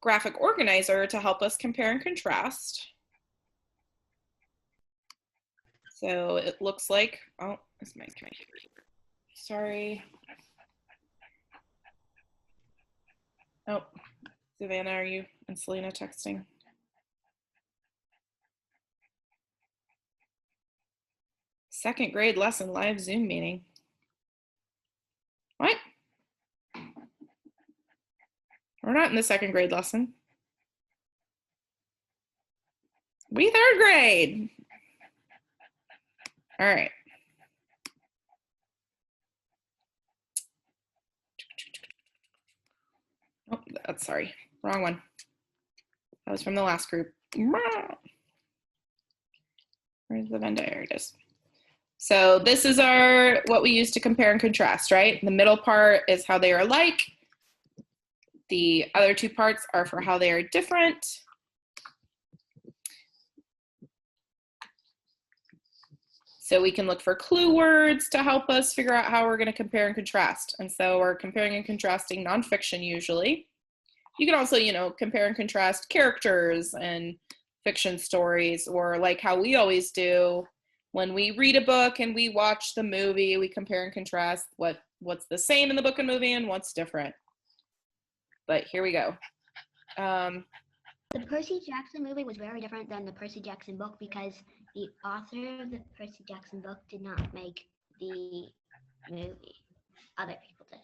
graphic organizer to help us compare and contrast. So it looks like, oh, this might, sorry. Oh, Savannah, are you and Selena texting? Second grade lesson, live Zoom meeting. What? We're not in the second grade lesson. We third grade. All right. Oh, that's sorry, wrong one. That was from the last group. Where's the Venn diagram? It is. So this is what we use to compare and contrast, right? The middle part is how they are alike. The other two parts are for how they are different. So we can look for clue words to help us figure out how we're going to compare and contrast. And so we're comparing and contrasting nonfiction usually. You can also, compare and contrast characters and fiction stories, or like how we always do when we read a book and we watch the movie, we compare and contrast what's the same in the book and movie and what's different. But here we go. The Percy Jackson movie was very different than the Percy Jackson book because the author of the Percy Jackson book did not make the movie. Other people did.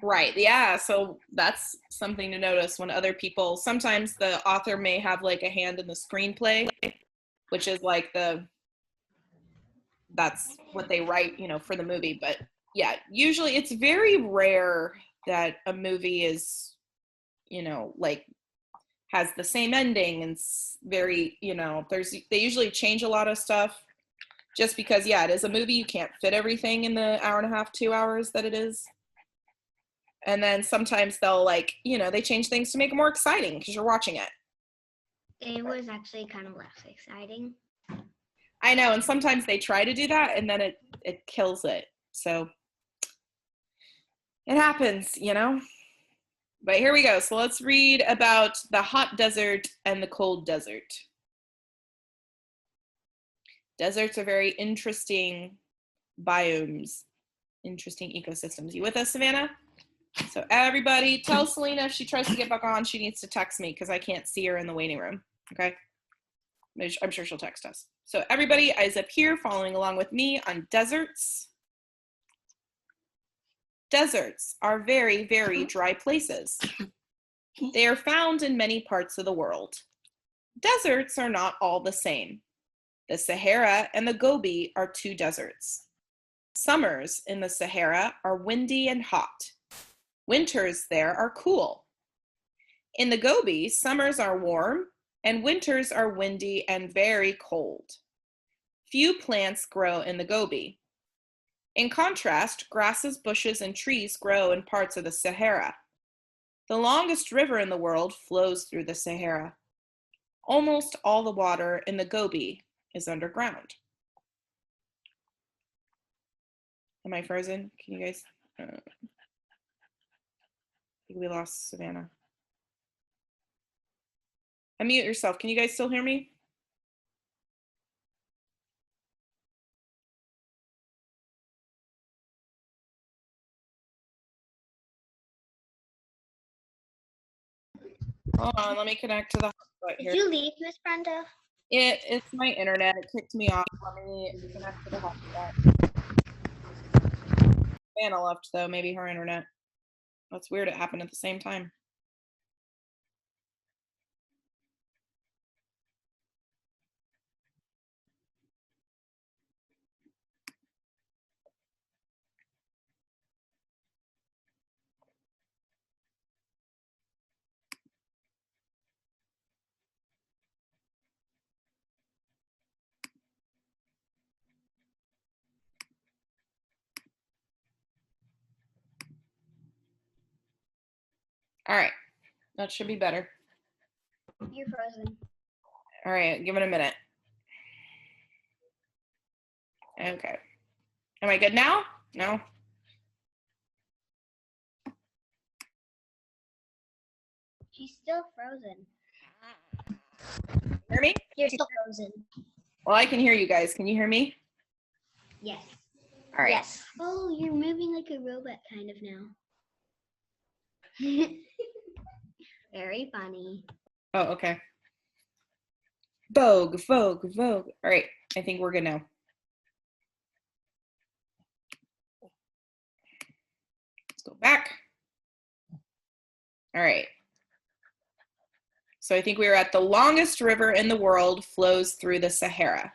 Right, yeah, so that's something to notice when other people, sometimes the author may have like a hand in the screenplay, which is like that's what they write, for the movie. But yeah, usually it's very rare that a movie is, like has the same ending, and very, they usually change a lot of stuff just because, yeah, it is a movie. You can't fit everything in the hour and a half, 2 hours that it is. And then sometimes they'll they change things to make it more exciting because you're watching it. It was actually kind of less exciting. I know, and sometimes they try to do that and then it kills it. So it happens, But here we go. So let's read about the hot desert and the cold desert. Deserts are very interesting biomes, interesting ecosystems. You with us, Savannah? So everybody, tell Selena if she tries to get back on, she needs to text me because I can't see her in the waiting room, okay? I'm sure she'll text us. So everybody is up here following along with me on deserts. Deserts are very, very dry places. They are found in many parts of the world. Deserts are not all the same. The Sahara and the Gobi are two deserts. Summers in the Sahara are windy and hot. Winters there are cool. In the Gobi, summers are warm and winters are windy and very cold. Few plants grow in the Gobi. In contrast, grasses, bushes, and trees grow in parts of the Sahara. The longest river in the world flows through the Sahara. Almost all the water in the Gobi is underground. Am I frozen? Can you guys? I think we lost Savannah. Unmute yourself. Can you guys still hear me? Hold on, let me connect to the hotspot here. Did you leave, Miss Brenda? It's my internet. It kicked me off. Let me connect to the hotspot. Anna left though. Maybe her internet. That's weird. It happened at the same time. All right, that should be better. You're frozen. All right, give it a minute. Okay. Am I good now? No? She's still frozen. Hear me? You're still frozen. Well, I can hear you guys. Can you hear me? Yes. All right. Yes. Oh, you're moving like a robot kind of now. Very funny. Oh, okay. Vogue, Vogue, Vogue. All right. I think we're good now. Let's go back. All right. So I think we were at the longest river in the world flows through the Sahara.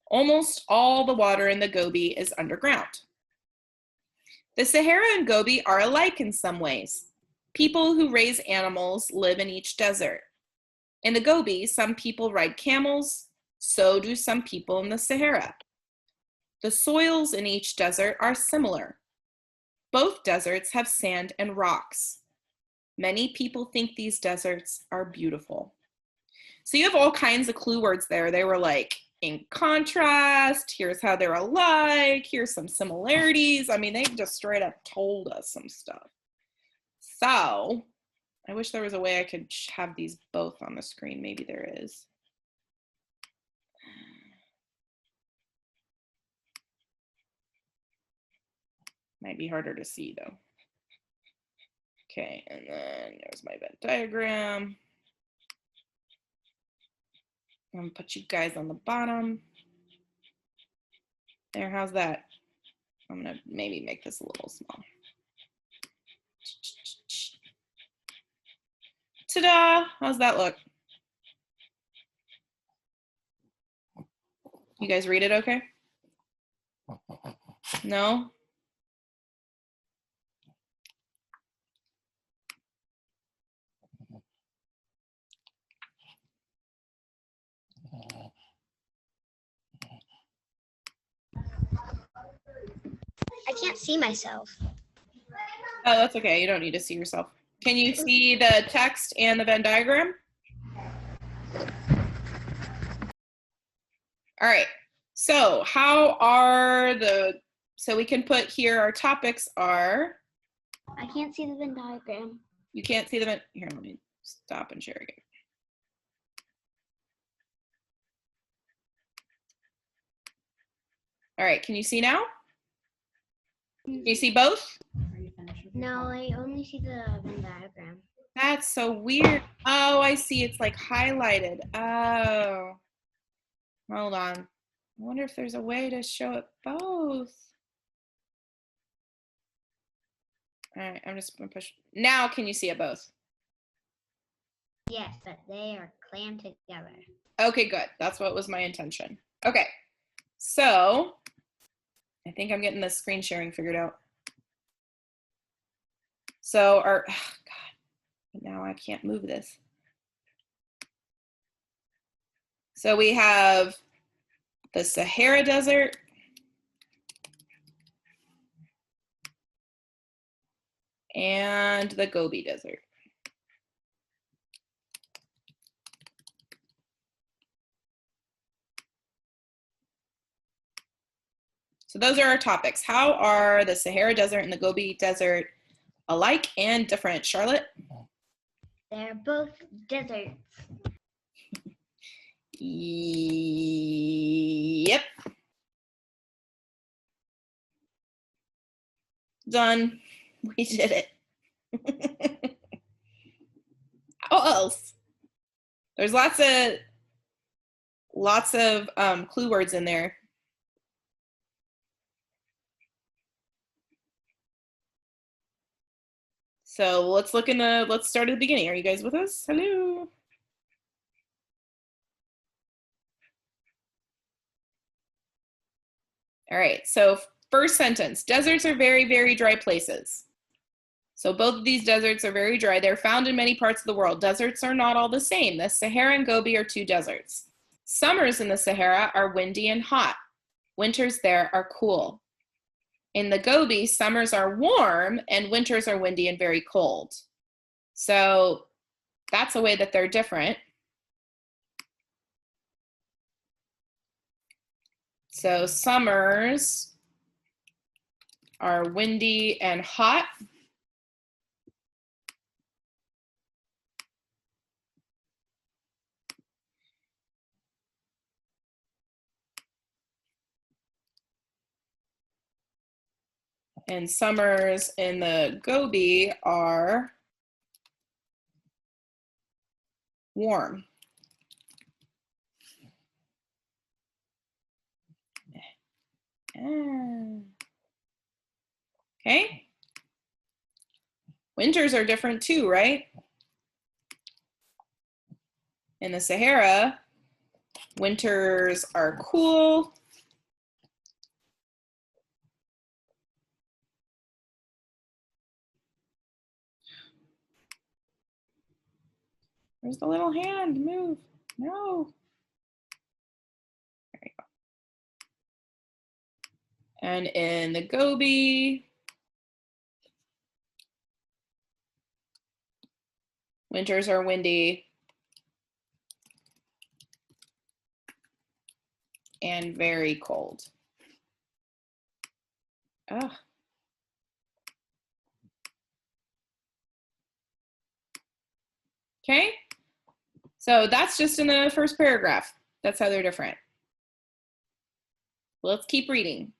Almost all the water in the Gobi is underground. The Sahara and Gobi are alike in some ways. People who raise animals live in each desert. In the Gobi, some people ride camels, so do some people in the Sahara. The soils in each desert are similar. Both deserts have sand and rocks. Many people think these deserts are beautiful. So you have all kinds of clue words there. They were like, in contrast, here's how they're alike, here's some similarities. I mean, they just straight up told us some stuff. So I wish there was a way I could have these both on the screen. Maybe there is. Might be harder to see though. Okay, and then there's my Venn diagram. I'm gonna put you guys on the bottom. There, how's that? I'm gonna maybe make this a little small. Ta-da! How's that look? You guys read it okay? No? I can't see myself. Oh, that's okay. You don't need to see yourself. Can you see the text and the Venn diagram? All right. So so we can put here our topics are. I can't see the Venn diagram. You can't see the Venn. Here, let me stop and share again. All right. Can you see now? Can you see both? No, I only see the Venn diagram. That's so weird. Oh, I see. It's like highlighted. Oh. Hold on. I wonder if there's a way to show it both. All right, I'm just gonna push. Now, can you see it both? Yes, but they are clammed together. Okay, good. That's what was my intention. Okay, so I think I'm getting the screen sharing figured out. So our, oh God, now I can't move this. So we have the Sahara Desert, and the Gobi Desert. So those are our topics. How are the Sahara Desert and the Gobi Desert alike and different? Charlotte? They're both deserts. Yep. Done. We did it. How else? There's lots of clue words in there. So let's start at the beginning. Are you guys with us? Hello. All right, so first sentence, deserts are very, very dry places. So both of these deserts are very dry. They're found in many parts of the world. Deserts are not all the same. The Sahara and Gobi are two deserts. Summers in the Sahara are windy and hot. Winters there are cool. In the Gobi, summers are warm and winters are windy and very cold. So that's a way that they're different. So summers are windy and hot. And summers in the Gobi are warm. Okay. Winters are different too, right? In the Sahara, winters are cool. Where's the little hand? Move. No. There you go. And in the Gobi, winters are windy and very cold. Ugh. Okay, so that's just in the first paragraph. That's how they're different. Let's keep reading.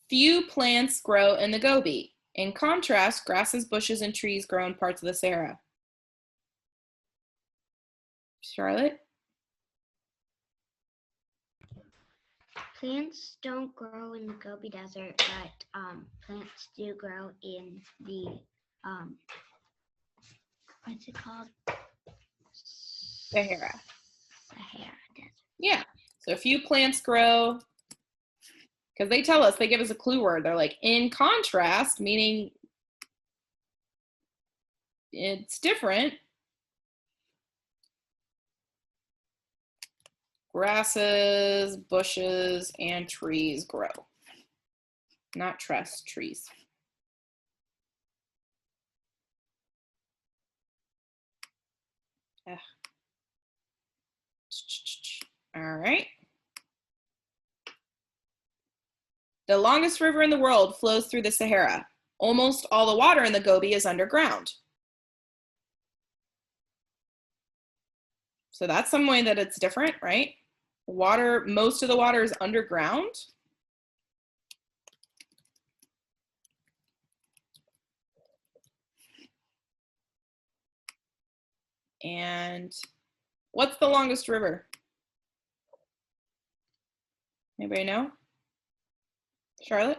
Few plants grow in the Gobi. In contrast, grasses, bushes, and trees grow in parts of the Sahara. Charlotte? Plants don't grow in the Gobi Desert, but plants do grow in the what's it called? Sahara. Sahara Desert. Yeah. So a few plants grow, because they tell us, they give us a clue word. They're like, in contrast, meaning it's different. Grasses, bushes, and trees grow. Not truss, trees. Ugh. All right. The longest river in the world flows through the Sahara. Almost all the water in the Gobi is underground. So that's some way that it's different, right? Water, most of the water is underground. And what's the longest river? Anybody know? Charlotte?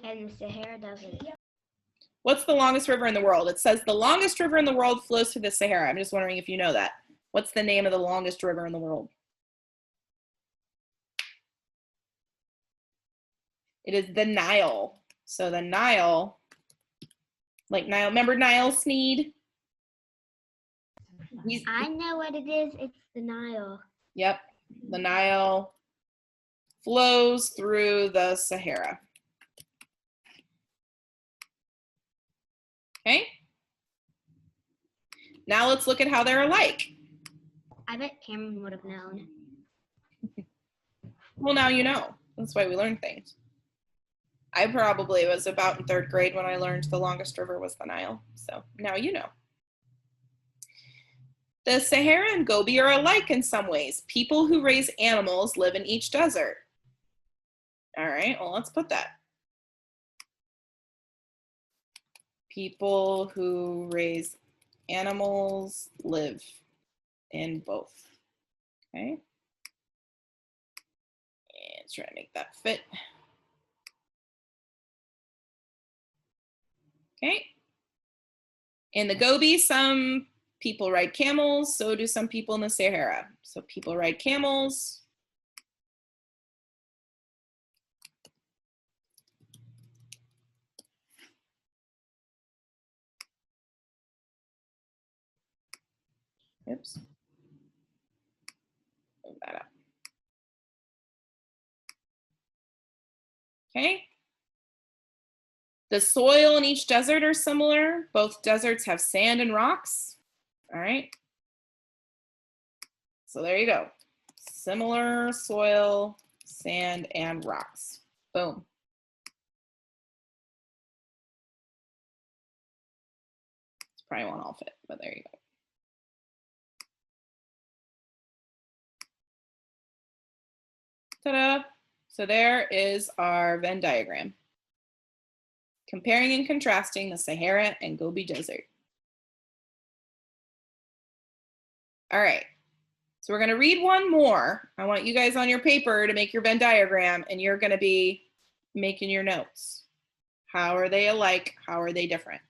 And the Sahara Desert. What's the longest river in the world? It says the longest river in the world flows through the Sahara. I'm just wondering if you know that. What's the name of the longest river in the world? It is the Nile. So the Nile, like Nile, remember Nile Sneed? I know what it is. It's the Nile. Yep, the Nile flows through the Sahara. Okay. Now let's look at how they're alike. I bet Cameron would have known. Well, now you know. That's why we learn things. I probably was about in 3rd grade when I learned the longest river was the Nile. So now you know. The Sahara and Gobi are alike in some ways. People who raise animals live in each desert. All right, well, let's put that. People who raise animals live in both. Okay. And try to make that fit. Okay. In the Gobi, some people ride camels, so do some people in the Sahara. So people ride camels. Oops. Move that up. Okay. The soil in each desert are similar. Both deserts have sand and rocks. All right. So there you go. Similar soil, sand, and rocks. Boom. It's probably won't all fit, but there you go. Ta-da. So there is our Venn diagram, comparing and contrasting the Sahara and Gobi Desert. All right, so we're gonna read one more. I want you guys on your paper to make your Venn diagram, and you're gonna be making your notes. How are they alike? How are they different?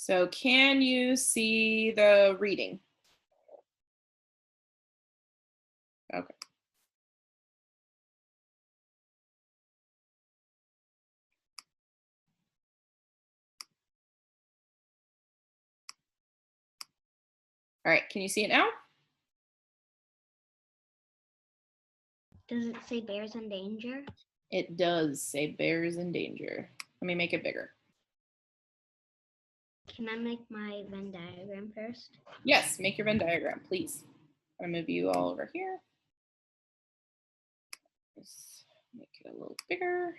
So can you see the reading? Okay. All right, can you see it now? Does it say bears in danger? It does say bears in danger. Let me make it bigger. Can I make my Venn diagram first? Yes, make your Venn diagram, please. I'm gonna move you all over here. Just make it a little bigger.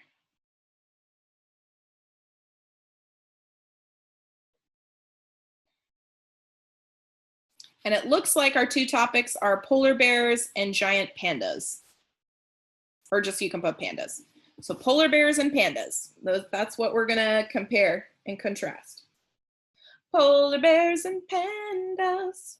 And it looks like our two topics are polar bears and giant pandas. Or just you can put pandas. So polar bears and pandas. That's what we're gonna compare and contrast. Polar bears and pandas.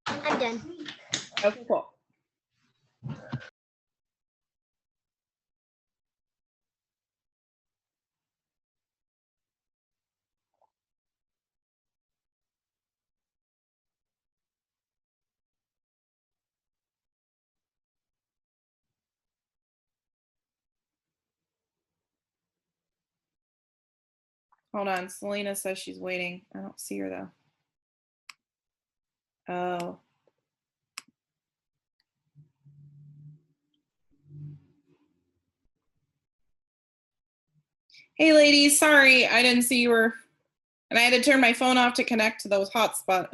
I'm done. Okay, cool. Hold on, Selena says she's waiting. I don't see her though. Oh. Hey ladies, sorry, I didn't see you were, and I had to turn my phone off to connect to those hotspot.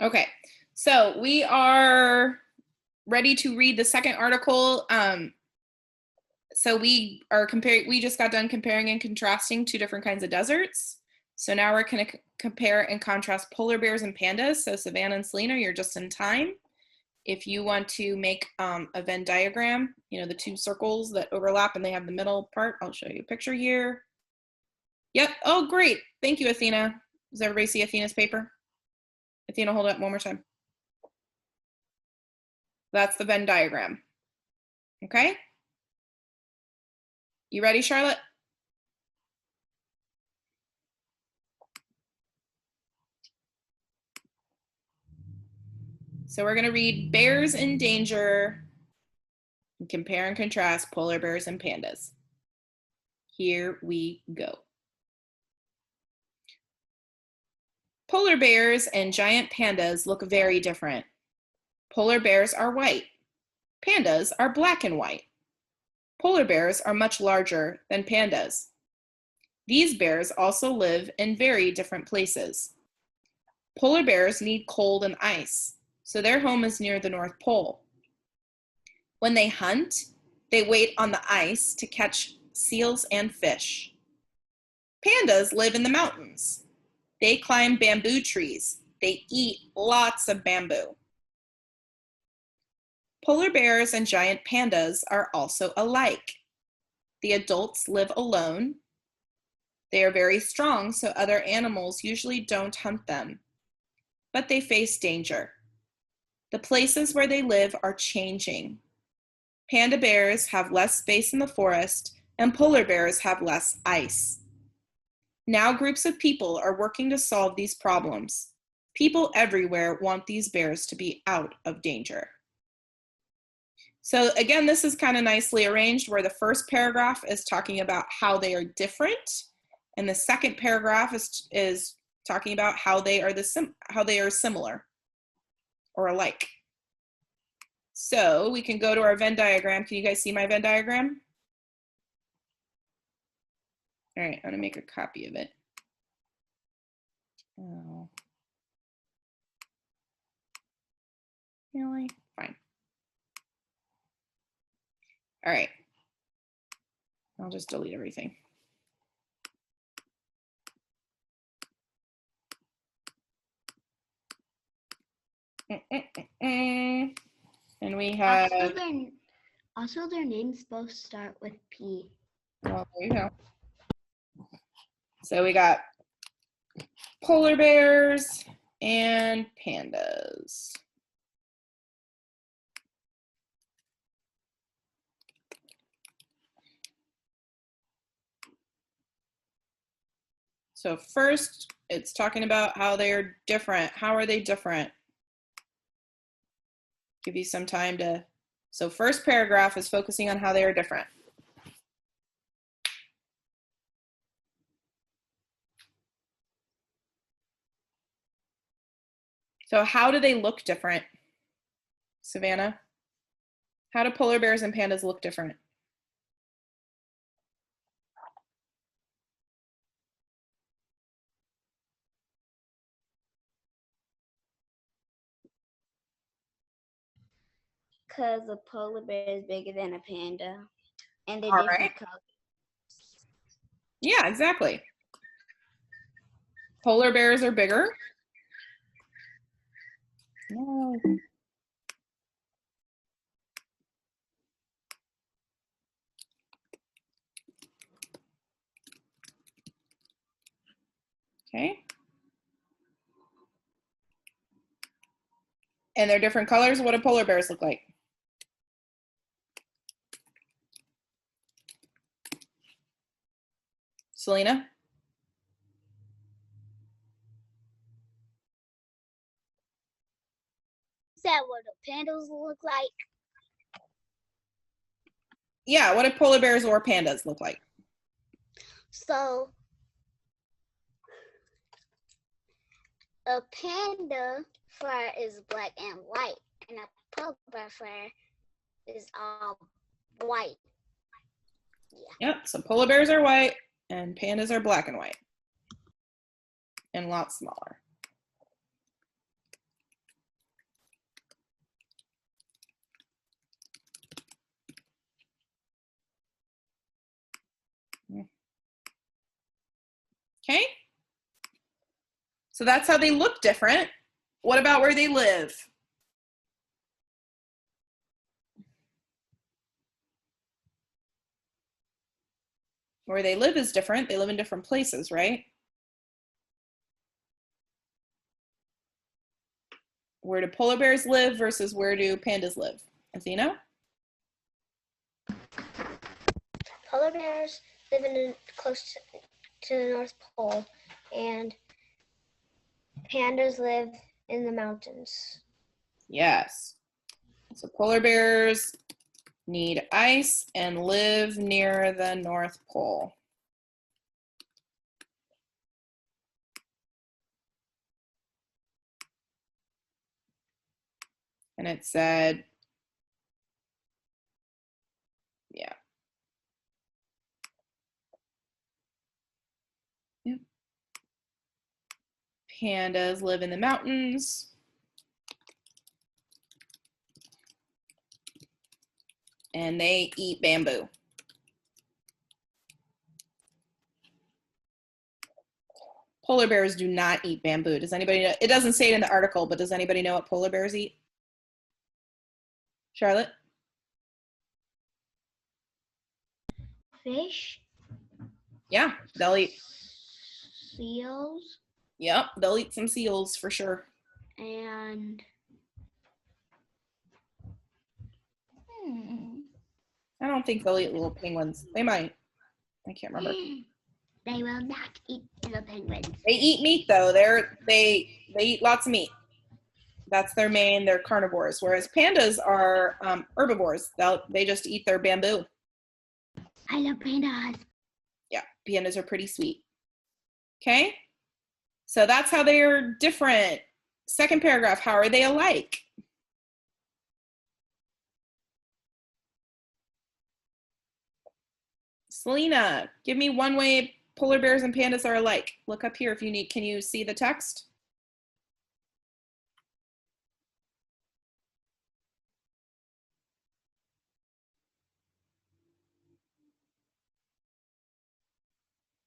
Okay, so we are ready to read the second article. So we just got done comparing and contrasting two different kinds of deserts. So now we're gonna compare and contrast polar bears and pandas. So Savannah and Selena, you're just in time. If you want to make a Venn diagram, you know, the two circles that overlap and they have the middle part, I'll show you a picture here. Yep, oh great, thank you, Athena. Does everybody see Athena's paper? Athena, hold it up one more time. That's the Venn diagram, okay? You ready, Charlotte? So we're going to read Bears in Danger and compare and contrast polar bears and pandas. Here we go. Polar bears and giant pandas look very different. Polar bears are white. Pandas are black and white. Polar bears are much larger than pandas. These bears also live in very different places. Polar bears need cold and ice, so their home is near the North Pole. When they hunt, they wait on the ice to catch seals and fish. Pandas live in the mountains. They climb bamboo trees. They eat lots of bamboo. Polar bears and giant pandas are also alike. The adults live alone. They are very strong, so other animals usually don't hunt them, but they face danger. The places where they live are changing. Panda bears have less space in the forest, and polar bears have less ice. Now groups of people are working to solve these problems. People everywhere want these bears to be out of danger. So again, this is kind of nicely arranged where the first paragraph is talking about how they are different, and the second paragraph is talking about how they are similar or alike. So we can go to our Venn diagram. Can you guys see my Venn diagram? All right, I'm gonna make a copy of it. Oh. Really? Fine. All right. I'll just delete everything. And we have... Also, their names both start with P. Well, there you go. So we got polar bears and pandas. So first, it's talking about how they're different. How are they different? Give you some time to... So first paragraph is focusing on how they are different. So how do they look different, Savannah? How do polar bears and pandas look different? Because a polar bear is bigger than a panda, and they're All different right. colors. Yeah, exactly. Polar bears are bigger. No. Okay. And they're different colors. What do polar bears look like? Selena? Is that what the pandas look like? Yeah, what do polar bears or pandas look like? So, a panda fur is black and white, and a polar bear fur is all white. Yeah. Yep, so polar bears are white and pandas are black and white. And lots smaller. Okay. So that's how they look different. What about where they live? Where they live is different. They live in different places, right? Where do polar bears live versus where do pandas live? Athena? Polar bears live close to the North Pole, and pandas live in the mountains. Yes. So polar bears need ice and live near the North Pole. And it said, yeah. Yep. Pandas live in the mountains. And they eat bamboo. Polar bears do not eat bamboo. Does anybody know? It doesn't say it in the article, but does anybody know what polar bears eat? Charlotte? Fish. Yeah, they'll eat. Seals. Yep, they'll eat some seals for sure. And I don't think they'll eat little penguins. They might. I can't remember. they will not eat little penguins. They eat meat though. They eat lots of meat. That's their main. They're carnivores. Whereas pandas are herbivores. They just eat their bamboo. I love pandas. Yeah, pandas are pretty sweet. Okay, so that's how they are different. Second paragraph. How are they alike? Selena, give me one way polar bears and pandas are alike. Look up here if you need. Can you see the text?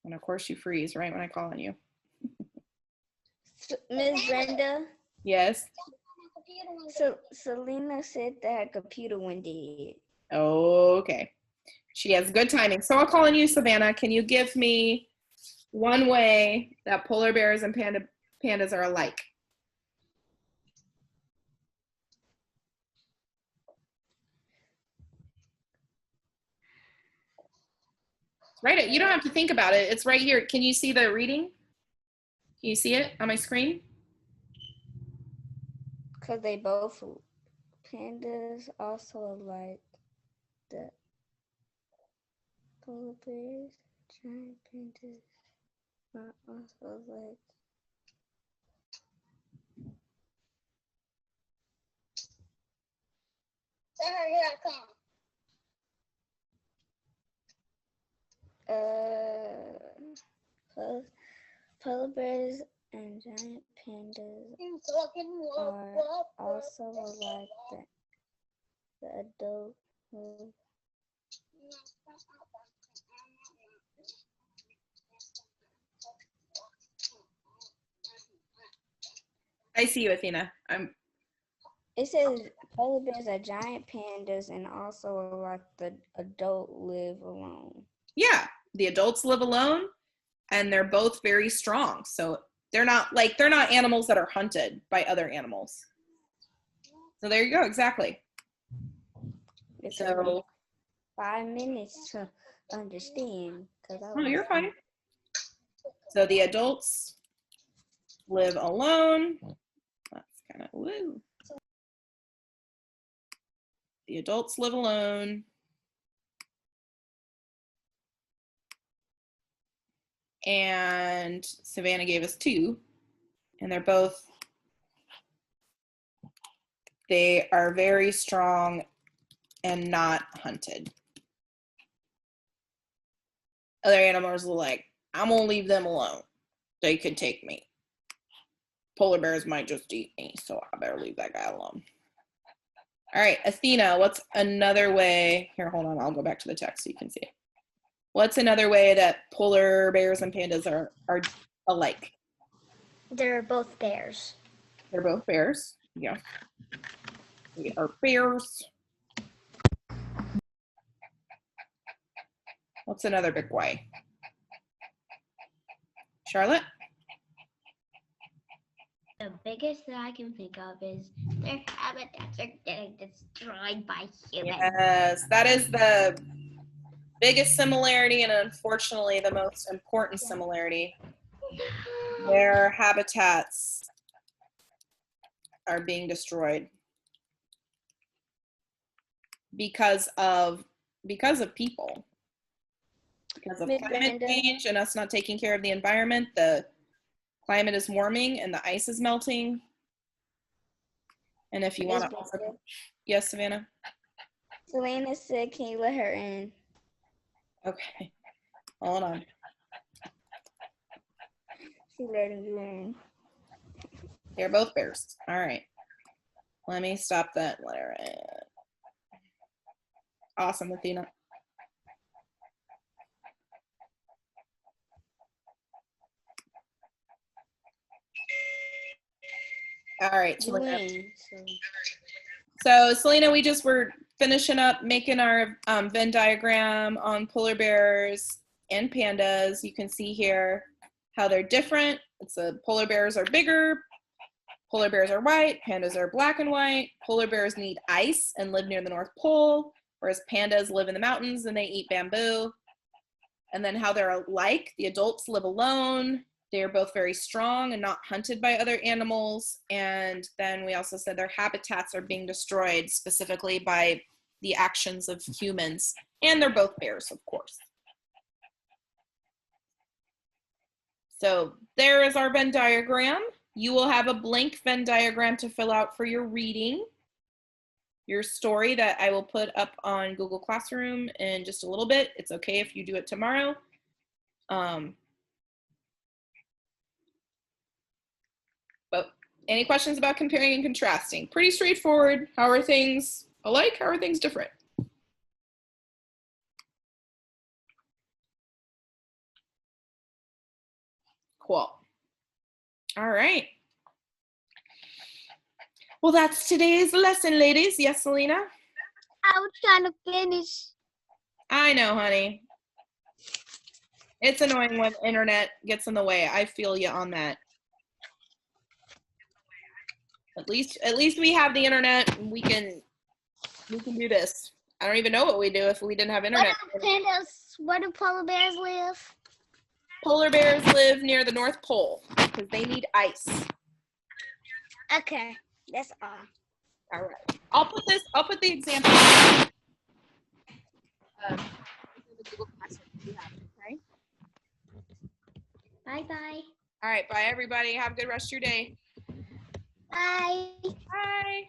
And of course you freeze right when I call on you. Miss Brenda? Yes? So Selena said that her computer went dead. Okay. She has good timing. So I'll call on you, Savannah. Can you give me one way that polar bears and pandas are alike? Write it. You don't have to think about it. It's right here. Can you see the reading? Can you see it on my screen? Because they both, pandas also like the polar bears, giant pandas are also like. Here I come. Polar bears and giant pandas are also like the adult. I see you, Athena. It says polar bears are giant pandas and also like the adult live alone. Yeah, the adults live alone and they're both very strong. So they're not animals that are hunted by other animals. So there you go, exactly. It's So 5 minutes to understand. Oh, you're fine. So the adults live alone. That's kind of woo. The adults live alone. And Savannah gave us 2. And they are very strong and not hunted. Other animals are like, I'm gonna leave them alone. They could take me. Polar bears might just eat me, so I better leave that guy alone. All right, Athena, what's another way? Here, hold on, I'll go back to the text so you can see it. What's another way that polar bears and pandas are alike? They're both bears. They're both bears. Yeah. We are bears. What's another big way? Charlotte? The biggest that I can think of is their habitats are getting destroyed by humans. Yes, that is the biggest similarity and unfortunately the most important similarity. Their habitats are being destroyed. because of people. Because of Miss climate Brenda. change and us not taking care of the environment, the climate is warming and the ice is melting. And if you Miss want to also, Brenda. yes, Savannah? Selena said, can you let her in? Okay, hold on. She letting you in. They're both bears. All right. Let me stop that. Let her in. Awesome, Athena. All right, You Selena. in, So Selena, we just were finishing up making our Venn diagram on polar bears and pandas. You can see here how they're different. It's polar bears are bigger, polar bears are white, pandas are black and white. Polar bears need ice and live near the North Pole, whereas pandas live in the mountains and they eat bamboo. And then how they're alike, the adults live alone. They are both very strong and not hunted by other animals. And then we also said their habitats are being destroyed specifically by the actions of humans. And they're both bears, of course. So there is our Venn diagram. You will have a blank Venn diagram to fill out for your reading. Your story that I will put up on Google Classroom in just a little bit. It's okay if you do it tomorrow. But any questions about comparing and contrasting? Pretty straightforward. How are things alike? How are things different? Cool. All right. Well, that's today's lesson, ladies. Yes, Selena? I was trying to finish. I know, honey. It's annoying when the internet gets in the way. I feel you on that. At least we have the internet and we can do this. I don't even know what we do if we didn't have internet. Where do polar bears live? Polar bears live near the North Pole because they need ice. Okay, that's all. All right. I'll put the example. Okay. Bye-bye. All right. Bye, everybody. Have a good rest of your day. Bye. Bye.